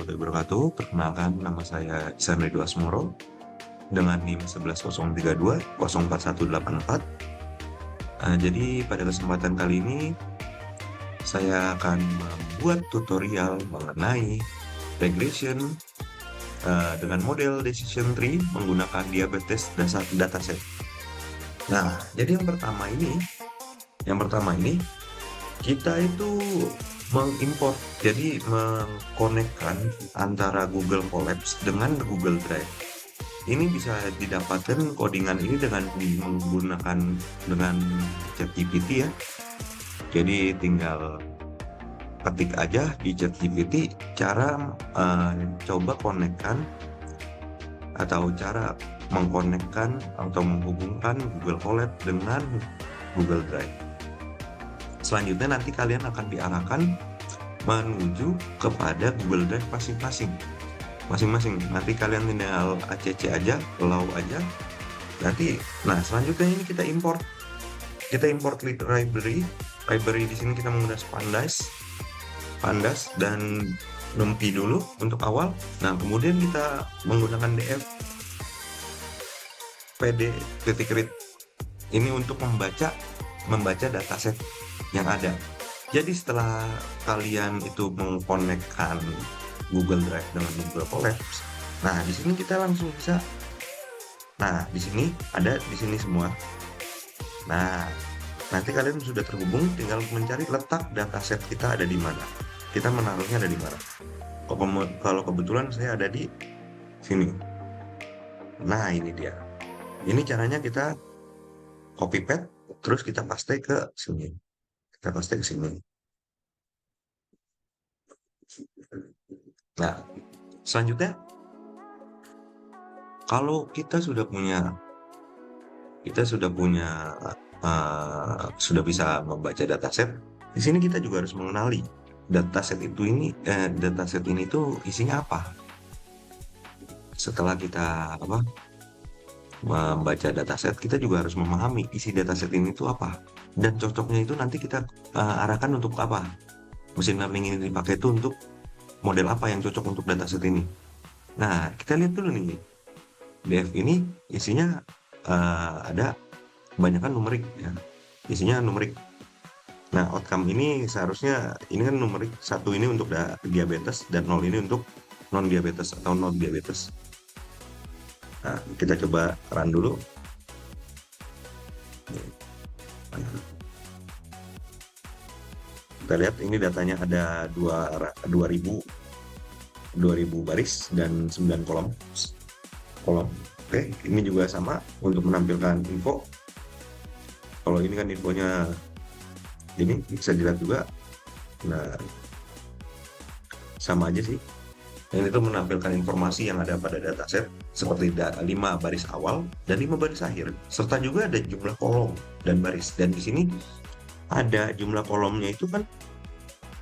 warahmatullahi wabarakatuh. Perkenalkan, nama saya Ihsan Ridho Asmoro dengan NIM 1103204184. Jadi pada kesempatan kali ini saya akan membuat tutorial mengenai regression dengan model decision tree menggunakan diabetes dataset. Nah, jadi yang pertama ini kita itu mengimport, jadi mengkonekkan antara Google Colabs dengan Google Drive. Ini bisa didapatkan codingan ini dengan menggunakan dengan ChatGPT ya. Jadi tinggal ketik aja di ChatGPT cara coba konekkan atau cara mengkonekkan atau menghubungkan Google Colab dengan Google Drive. Selanjutnya nanti kalian akan diarahkan menuju kepada Google Drive masing-masing. Nanti kalian tinggal ACC aja, allow aja. Nanti, nah selanjutnya ini kita import library di sini kita menggunakan pandas dan numpy dulu untuk awal. Nah kemudian kita menggunakan df pd.read ini untuk membaca dataset yang ada. Jadi setelah kalian itu mengkonekkan Google Drive dengan Google Colabs, nah di sini kita langsung bisa. Nah di sini ada di sini semua. Nah nanti kalian sudah terhubung, tinggal mencari letak dataset kita ada di mana. Kita menaruhnya ada di mana. Kalau kebetulan saya ada di sini. Nah ini dia. Ini caranya kita copy paste, terus kita paste ke sini. Kita paste ke sini. Nah, selanjutnya kalau kita sudah bisa membaca dataset, di sini kita juga harus mengenali dataset ini tuh isinya apa. Setelah kita membaca dataset, kita juga harus memahami isi dataset ini tuh apa, dan cocoknya itu nanti kita arahkan untuk apa. Mesin learning ini dipakai itu untuk model apa yang cocok untuk dataset ini. Nah, kita lihat dulu nih. DF ini isinya ada kebanyakan numerik ya. Isinya numerik. Nah, outcome ini seharusnya ini kan numerik 1 ini untuk diabetes dan 0 ini untuk non diabetes atau non diabetes. Nah, kita coba run dulu. Kita lihat ini datanya ada 2000 baris dan 9 kolom. Oke, ini juga sama untuk menampilkan info. Kalau ini kan infonya ini bisa dilihat juga. Nah, sama aja sih. Yang itu menampilkan informasi yang ada pada dataset seperti 5 baris awal dan 5 baris akhir, serta juga ada jumlah kolom dan baris. Dan di sini ada jumlah kolomnya itu kan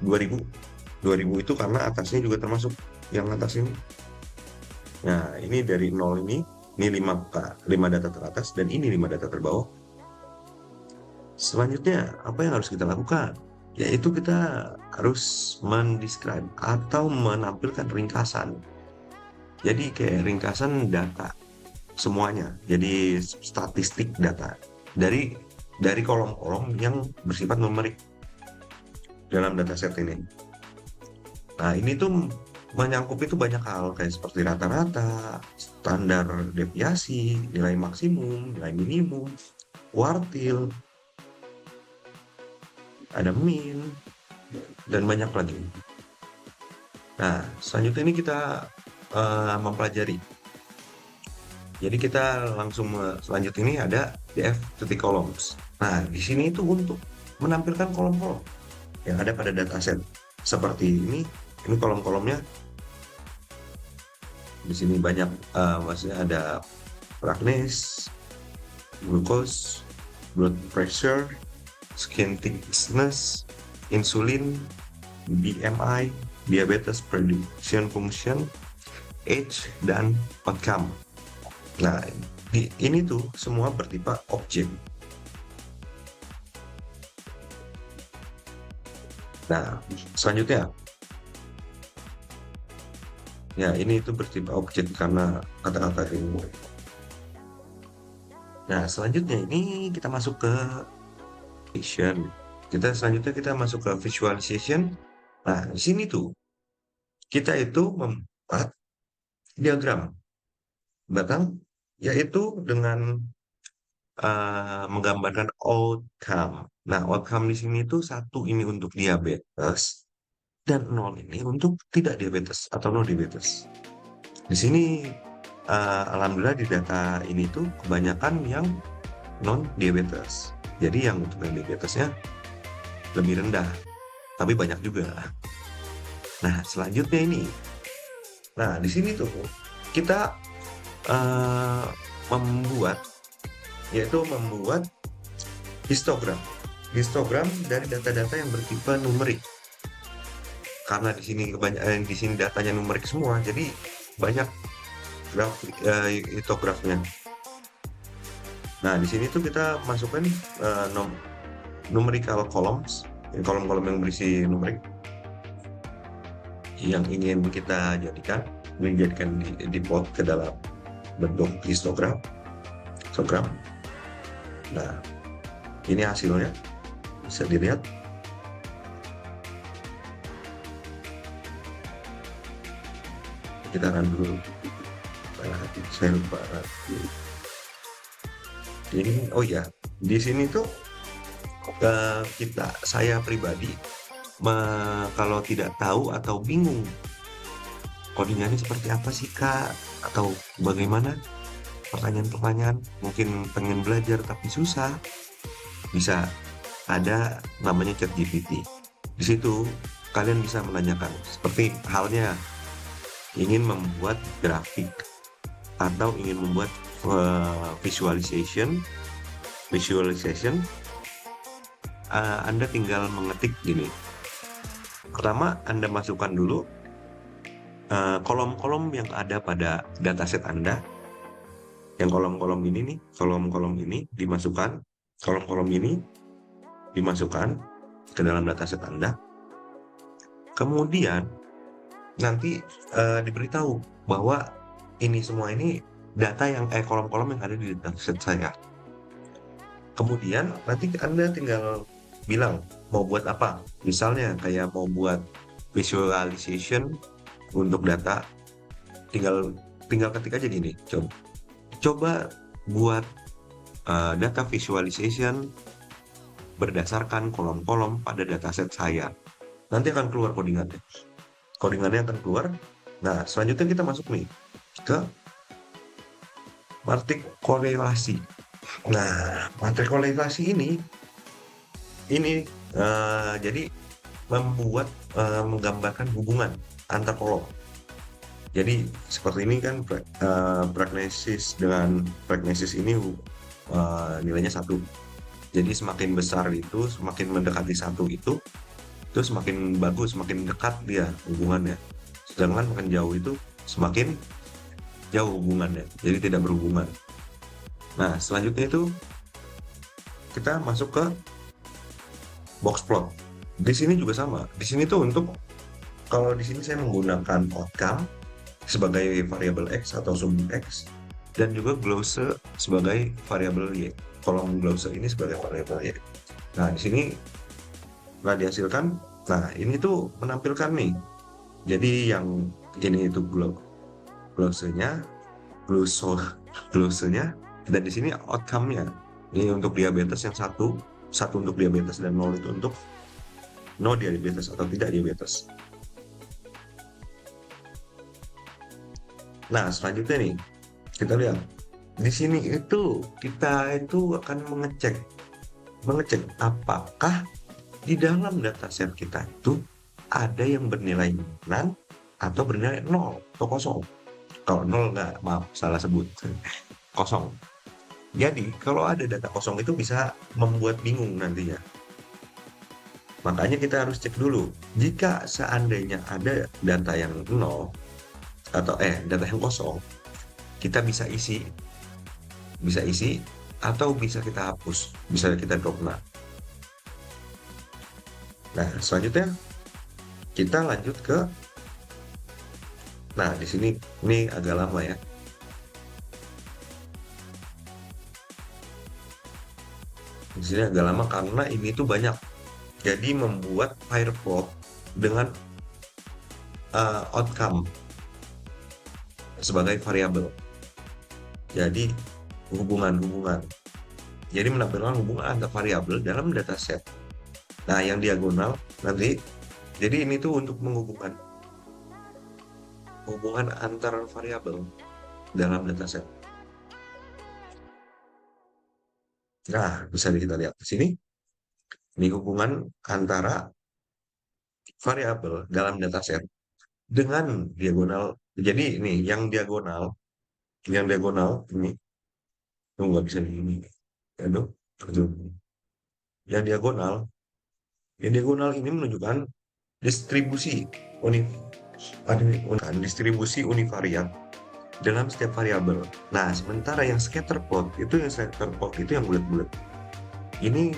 2000 itu karena atasnya juga termasuk yang atas ini. Nah, ini dari 0 ini 5 data teratas dan ini 5 data terbawah. Selanjutnya, apa yang harus kita lakukan? Yaitu kita harus mendescribe atau menampilkan ringkasan. Jadi kayak ringkasan data semuanya. Jadi statistik data dari kolom-kolom yang bersifat numerik dalam dataset ini. Nah, ini tuh menyangkup itu banyak hal kayak seperti rata-rata, standar deviasi, nilai maksimum, nilai minimum, kuartil, ada mean, dan banyak lagi. Nah, selanjutnya ini kita mempelajari. Jadi kita langsung selanjutnya ini ada df.columns. Nah, di sini itu untuk menampilkan kolom-kolom yang ada pada dataset. Seperti ini kolom-kolomnya. Di sini banyak, maksudnya ada brightness, glucose, blood pressure, skin thickness, insulin, BMI, diabetes prediction function, age, dan outcome. Nah, ini tuh semua bertipe objek. Nah, selanjutnya Ya, ini itu bertipe objek karena kata-kata ini. Nah, selanjutnya ini kita masuk ke vision. Selanjutnya kita masuk ke visualization. Nah, di sini tuh kita itu membuat diagram batang, yaitu dengan menggambarkan outcome. Nah, outcome di sini tuh satu ini untuk diabetes dan nol ini untuk tidak diabetes atau no diabetes. Di sini alhamdulillah di data ini tuh kebanyakan yang non diabetes. Jadi yang untuk yang diabetesnya lebih rendah, tapi banyak juga. Nah, selanjutnya ini. Nah, di sini tuh kita eh, membuat membuat histogram. Histogram dari data-data yang bertipe numerik. Karena di sini datanya numerik semua, jadi banyak hitografnya. Nah, di sini tuh kita masukkan numerical columns, kolom-kolom yang berisi numerik yang ingin kita dijadikan di plot ke dalam bentuk histogram. Nah, ini hasilnya bisa dilihat. Kita akan dulu. Saya lupa. Ini, oh ya, di sini tuh saya pribadi kalau tidak tahu atau bingung codingannya seperti apa sih Kak, atau bagaimana, pertanyaan-pertanyaan, mungkin pengen belajar tapi susah, bisa ada namanya ChatGPT. Di situ kalian bisa menanyakan, seperti halnya ingin membuat grafik atau ingin membuat visualization. Anda tinggal mengetik gini. Pertama, Anda masukkan dulu kolom-kolom yang ada pada dataset Anda. Yang kolom-kolom ini nih, kolom-kolom ini dimasukkan ke dalam dataset Anda. Kemudian nanti diberitahu bahwa ini semua ini data yang kolom-kolom yang ada di dataset saya. Kemudian nanti Anda tinggal bilang mau buat apa. Misalnya kayak mau buat visualization untuk data, tinggal ketik aja gini. Coba buat data visualization berdasarkan kolom-kolom pada dataset saya. Nanti akan keluar codingannya. Codingannya akan keluar. Nah, selanjutnya kita masuk nih ke matrik korelasi. Nah, matrik korelasi ini jadi menggambarkan hubungan antar kolom. Jadi seperti ini kan prognosis ini nilainya 1. Jadi semakin besar itu, semakin mendekati 1 itu semakin bagus, semakin dekat dia hubungannya. Sedangkan makin jauh itu semakin jauh hubungannya, jadi tidak berhubungan. Nah, selanjutnya itu kita masuk ke box plot. Di sini juga sama. Di sini tuh kalau di sini saya menggunakan outcome sebagai variabel X atau sum X, dan juga glose sebagai variabel Y. Kolom glose ini sebagai variabel Y. Nah, di sini setelah dihasilkan, nah ini tuh menampilkan nih. Jadi yang ini itu glosenya, dan di sini outcome-nya. Ini untuk diabetes yang satu untuk diabetes, dan 0 itu untuk no diabetes atau tidak diabetes. Nah, selanjutnya nih, kita lihat. Di sini itu kita akan mengecek apakah di dalam dataset kita itu ada yang bernilai 9 atau bernilai 0 atau kosong. Kalau 0 nggak, maaf, salah sebut. Kosong. Jadi, kalau ada data kosong itu bisa membuat bingung nantinya. Makanya kita harus cek dulu. Jika seandainya ada data yang 0 atau data yang kosong, kita bisa isi atau bisa kita hapus, bisa kita drop. Nah, selanjutnya kita lanjut ke Nah, di sini ini agak lama ya. Di sini agak lama karena ini tuh banyak. Jadi membuat Firefox dengan outcome sebagai variabel. Jadi hubungan-hubungan. Jadi menampilkan hubungan antar variabel dalam dataset. Nah, yang diagonal nanti, jadi ini tuh untuk menghubungkan hubungan antar variabel dalam dataset. Nah, bisa kita lihat di sini. Ini hubungan antara variabel dalam dataset dengan diagonal. Jadi ini yang diagonal ini, tuh nggak bisa ini. Aduh, aduh. Yang diagonal, yang diagonal ini menunjukkan distribusi uni, distribusi univariat dalam setiap variabel. Nah, sementara yang scatterplot itu yang bulat-bulat. Ini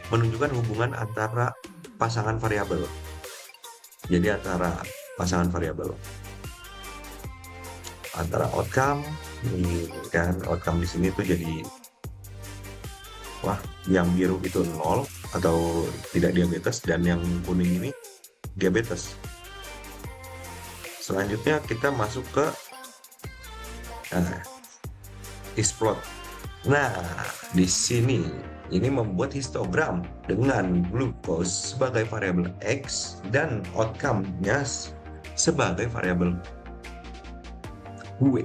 menunjukkan hubungan antara pasangan variabel. Jadi antara pasangan variabel, antara outcome, ini kan outcome di sini tuh jadi wah, yang biru itu 0 atau tidak diabetes, dan yang kuning ini diabetes. Selanjutnya kita masuk ke isplot. Nah, di sini ini membuat histogram dengan glukos sebagai variabel X dan outcome-nya sebagai variabel W.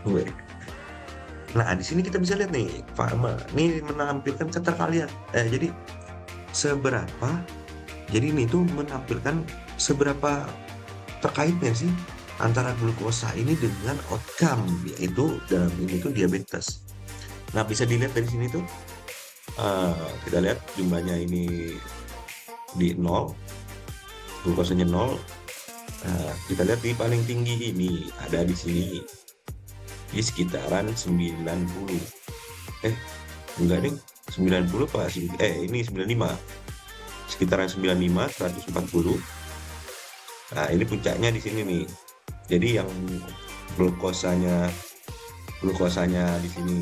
W. Nah, di sini kita bisa lihat nih, ini menampilkan keterkalian. Jadi seberapa? Jadi ini tuh menampilkan seberapa terkaitnya sih antara glukosa ini dengan outcome, yaitu dalam ini tuh diabetes. Nah, bisa dilihat dari sini tuh, kita lihat jumlahnya ini di 0, glukosanya 0. Kita lihat di paling tinggi ini ada di sini di sekitaran 90. Enggak nih, 90 apa sih? Ini 95. Sekitaran 95, 140. Nah, ini puncaknya di sini nih. Jadi yang glukosanya di sini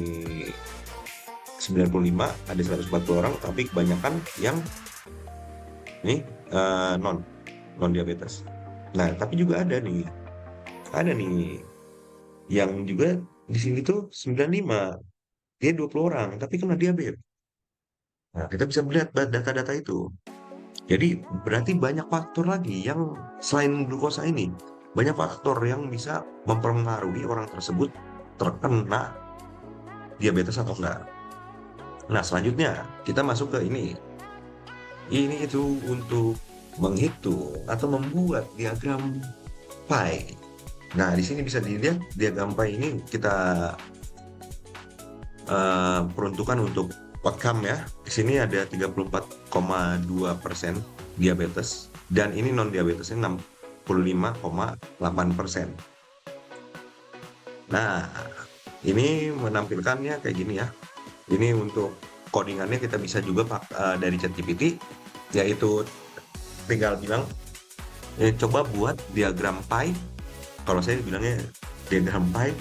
95, ada 140 orang, tapi kebanyakan yang ini non diabetes. Nah, tapi juga ada nih yang juga di sini tuh 95, dia 20 orang, tapi kena diabetes. Nah, kita bisa melihat data-data itu. Jadi berarti banyak faktor lagi yang selain glukosa ini, banyak faktor yang bisa mempengaruhi orang tersebut terkena diabetes atau enggak. Nah, selanjutnya kita masuk ke ini. Ini itu untuk menghitung atau membuat diagram pie. Nah, di sini bisa dilihat diagram pie ini kita peruntukan untuk outcome ya. Di sini ada 34,2% diabetes, dan ini non diabetesnya 65,8%. Nah, ini menampilkannya kayak gini ya. Ini untuk codingannya kita bisa juga dari ChatGPT, yaitu tinggal bilang coba buat diagram pie. Kalau saya bilangnya diagram pie.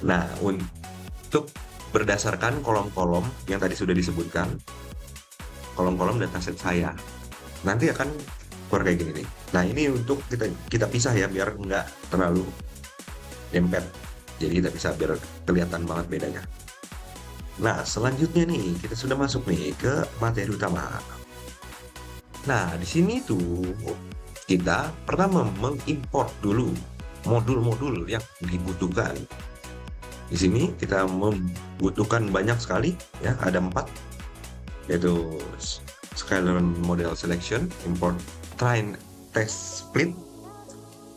Nah, untuk berdasarkan kolom-kolom yang tadi sudah disebutkan, kolom-kolom dataset saya, nanti akan keluar kayak gini nih. Nah, ini untuk kita pisah ya, biar nggak terlalu dempet. Jadi kita bisa biar kelihatan banget bedanya. Nah, selanjutnya nih kita sudah masuk nih ke materi utama. Nah, di sini tuh kita pertama mengimport dulu modul-modul yang dibutuhkan. Di sini kita membutuhkan banyak sekali ya, ada 4, yaitu scalar model selection, import train test split.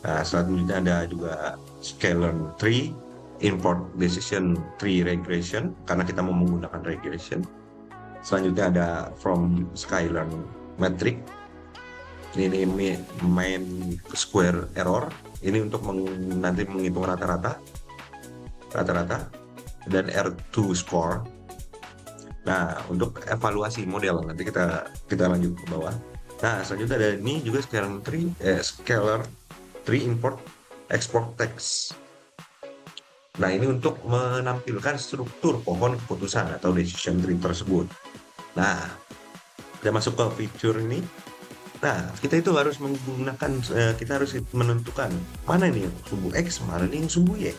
Nah, selanjutnya ada juga scalar tree, import decision tree regression karena kita mau menggunakan regression. Selanjutnya ada from scalar metric, ini main square error, ini untuk nanti menghitung rata-rata, dan R2 score. Nah, untuk evaluasi model nanti kita lanjut ke bawah. Nah, selanjutnya ada ini juga scalar tree import export text. Nah, ini untuk menampilkan struktur pohon keputusan atau decision tree tersebut. Nah, kita masuk ke fitur ini. Nah, kita itu harus menggunakan, kita harus menentukan mana nih yang sumbu X, mana nih yang sumbu Y.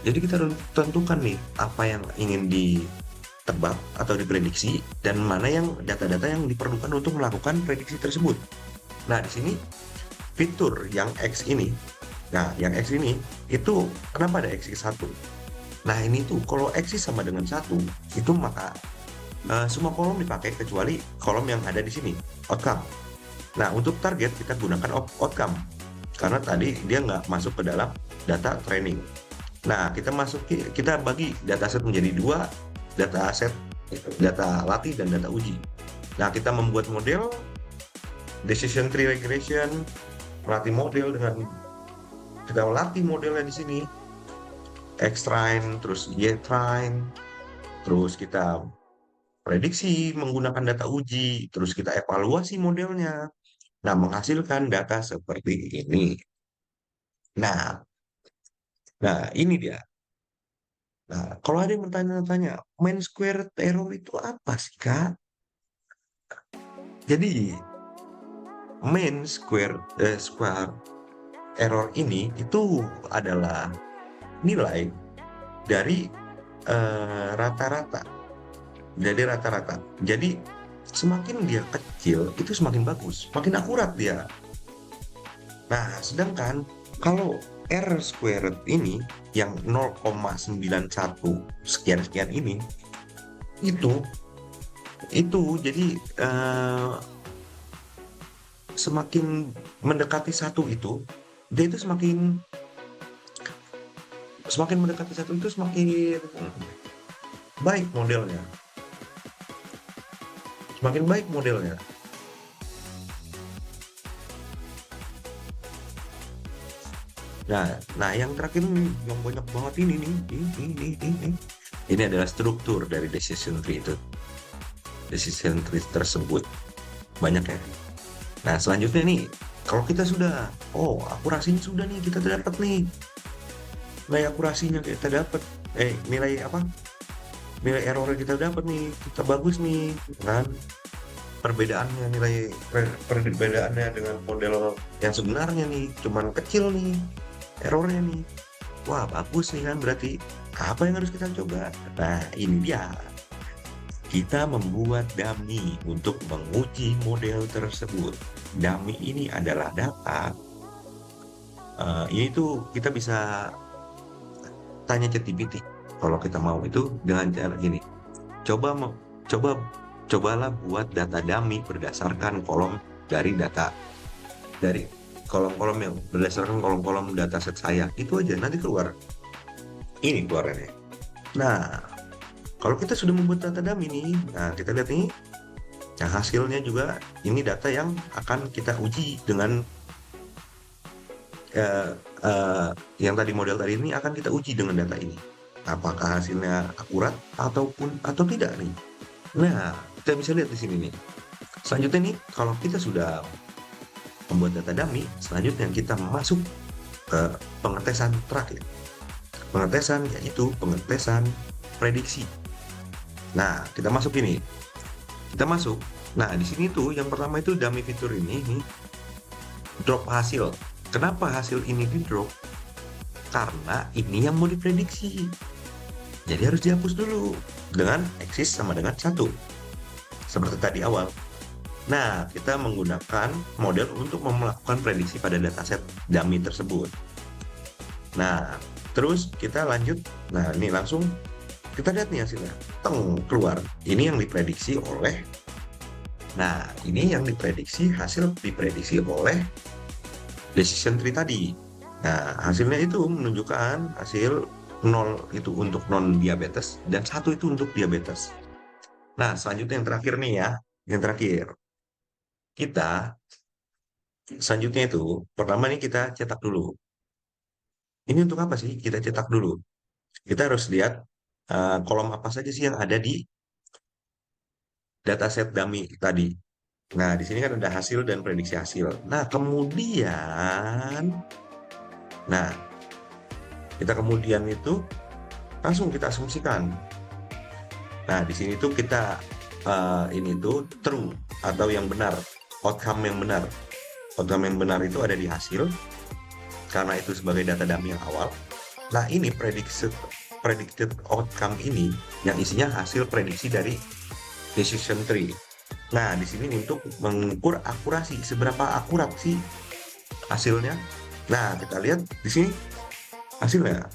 Jadi kita harus tentukan nih apa yang ingin ditebak atau diprediksi dan mana yang data-data yang diperlukan untuk melakukan prediksi tersebut. Nah, di sini fitur yang X ini, nah yang X ini itu kenapa ada X 1? Nah, ini tuh kalau X sama dengan satu, itu maka semua kolom dipakai kecuali kolom yang ada di sini, outcome. Nah, untuk target kita gunakan outcome karena tadi dia nggak masuk ke dalam data training. Nah, kita bagi dataset menjadi dua, dataset data latih dan data uji. Nah, kita membuat model decision tree regression, melatih model dengan kita latih modelnya di sini, X-train, terus Y-train, terus kita prediksi menggunakan data uji, terus kita evaluasi modelnya. Nah, menghasilkan data seperti ini. Nah, nah ini dia. Nah, kalau ada yang bertanya-tanya, main square error itu apa sih, Kak? Jadi, square error ini itu adalah nilai dari rata-rata. Jadi rata-rata. Jadi semakin dia kecil itu semakin bagus, makin akurat dia. Nah, sedangkan kalau R squared ini yang 0,91 sekian-sekian ini itu jadi semakin mendekati satu itu dia itu semakin mendekati satu itu semakin baik modelnya, semakin baik modelnya. Nah, nah yang terakhir nih, yang banyak banget ini nih, ini adalah struktur dari decision tree itu, decision tree tersebut banyak ya. Nah, selanjutnya nih, kalau kita sudah, oh akurasinya sudah nih kita dapat nih, nilai akurasinya kita dapat, nilai apa? Nilai errornya kita dapat nih, kita bagus nih, kan? Perbedaannya perbedaannya dengan model yang sebenarnya nih, cuman kecil nih errornya nih. Wah, bagus nih kan berarti. Apa yang harus kita coba? Nah, ini dia. Kita membuat dummy untuk menguji model tersebut. Dummy ini adalah data. Ini tuh kita bisa tanya ChatGPT kalau kita mau itu dengan cara gini. Coba coba cobalah buat data dummy berdasarkan kolom dari kolom-kolom yang berdasarkan kolom-kolom dataset saya. Itu aja nanti keluar. Ini keluarannya. Nah, kalau kita sudah membuat data dummy nih, nah kita lihat nih. Nah, hasilnya juga ini data yang akan kita uji dengan eh, yang tadi model tadi ini akan kita uji dengan data ini. Apakah hasilnya akurat atau tidak nih? Nah, kita bisa lihat di sini nih. Selanjutnya nih, kalau kita sudah membuat data dummy, selanjutnya kita masuk ke pengetesan terakhir. Pengetesan yaitu pengetesan prediksi. Nah, kita masuk ini. Kita masuk. Nah, di sini tuh yang pertama itu dummy fitur ini nih, drop hasil. Kenapa hasil ini di drop? Karena ini yang mau diprediksi. Jadi harus dihapus dulu dengan eksis sama dengan satu. Seperti tadi awal. Nah, kita menggunakan model untuk melakukan prediksi pada dataset dummy tersebut. Nah, terus kita lanjut. Nah, ini langsung kita lihat nih hasilnya. Teng, keluar. Ini yang diprediksi oleh. Nah, ini yang hasil diprediksi oleh decision tree tadi. Nah, hasilnya itu menunjukkan hasil 0 itu untuk non diabetes dan 1 itu untuk diabetes. Nah, selanjutnya yang terakhir nih ya, yang terakhir. Kita selanjutnya itu pertama nih kita cetak dulu. Ini untuk apa sih? Kita cetak dulu. Kita harus lihat kolom apa saja sih yang ada di dataset dummy tadi. Nah, di sini kan ada hasil dan prediksi hasil. Nah, kemudian, nah, kita kemudian itu langsung kita asumsikan. Nah, di sini tuh kita ini tuh true atau yang benar, outcome yang benar. Outcome yang benar itu ada di hasil karena itu sebagai data dummy yang awal. Nah, ini predicted outcome ini yang isinya hasil prediksi dari decision tree. Nah, di sini untuk mengukur akurasi, seberapa akurat sih hasilnya. Nah, kita lihat di sini hasilnya.